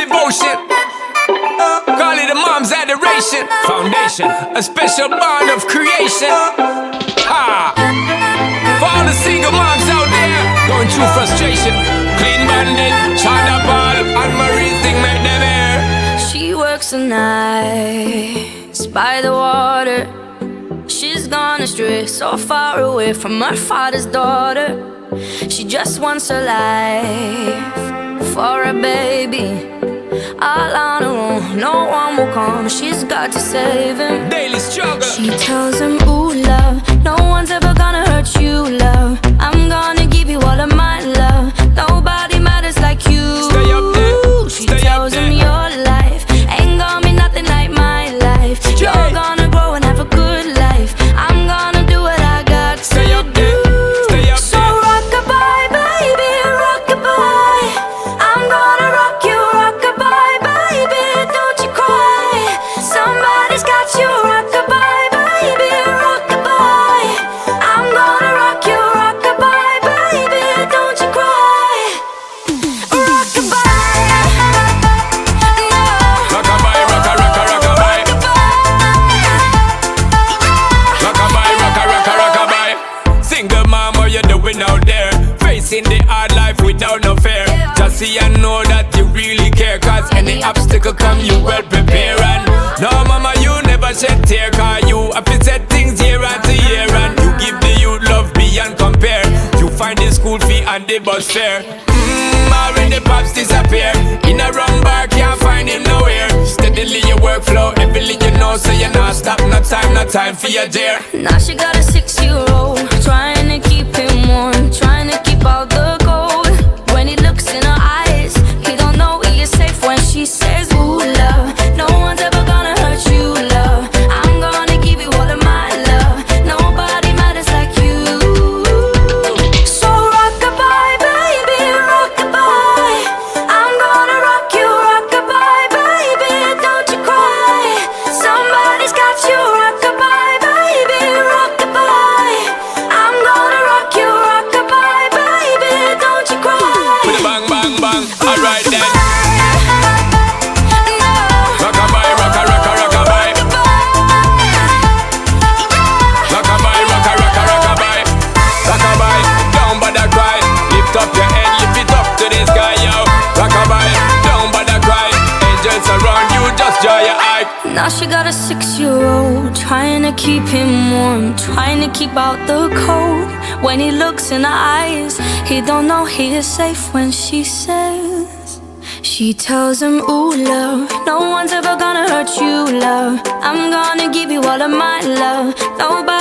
devotion. Call it a mom's adoration. Foundation, a special bond of creation. Ha! For all the single moms out there going through frustration, Clean Bandit, China Ball, and Marie thing make them air. She works the nights by the water. She's gone astray, so far away from her father's daughter. She just wants her life for a baby. All on her own, no one will come. She's got to save him. Daily struggle. She tells him, ooh, love, no one's ever gonna hurt you, love. I'm gonna give you all of my love. Nobody matters like you. Stay up there. She tells him your life ain't gonna be nothing like my life. You're gonna grow and have a good life. I'm gonna do what I got to do. Stay up So rock-a-bye, baby, rock-a-bye. I'm gonna rock you, rock-a-bye, baby, don't you cry. Somebody's got you, rock-a-bye, baby, rock-a-bye. I'm gonna rock you, rock-a-bye, baby, don't you cry. Rock-a-bye, no. Rock-a-bye, rock-a-rock-a-rock-a-bye. Rock-a-bye, rock-a-rock-a-rock-a-bye. Single mom, what you doing out there? Facing the hard life without no fear. Just see and know that you really care. Cause any obstacle come, you well prepare. And no mama, you never shed tear. Cause you have to set things year after year. And you give the youth love beyond compare. You find the school fee and the bus fare. Already pops disappear. In a wrong bar, can't find him nowhere. Steadily your workflow, everything you know. So you not stop, no time for your dear. Now she got a 6-year-old, trying to keep him warm, trying to keep out the cold. When he looks in her eyes, he don't know he is safe when she says, ooh, love, no one's ever gonna hurt you, love. I'm gonna give you all of my love. Nobody matters like you. So rock-a-bye, baby, rock-a-bye. I'm gonna rock you, rock-a-bye, baby, don't you cry. Somebody's got you, rock-a-bye, baby, rock-a-bye. I'm gonna rock you, rock-a-bye, baby, don't you cry. With a bang, bang, bang. Alright then. No. Rock-a-bye, rock-a-rock-a-rock-a-bye. Rock-a-bye, rock-a-rock-a-rock-a-bye. Rock-a-bye, don't bother cry. Lift up your head, lift it up to the sky, yo. Rock-a-bye, don't bother cry. Angels around you, just draw your eye. Now she got a 6-year-old, trying to keep him warm, trying to keep out the cold. When he looks in her eyes, he don't know he is safe when she says. She tells him, ooh, love, no one's ever gonna hurt you, love. I'm gonna give you all of my love. Nobody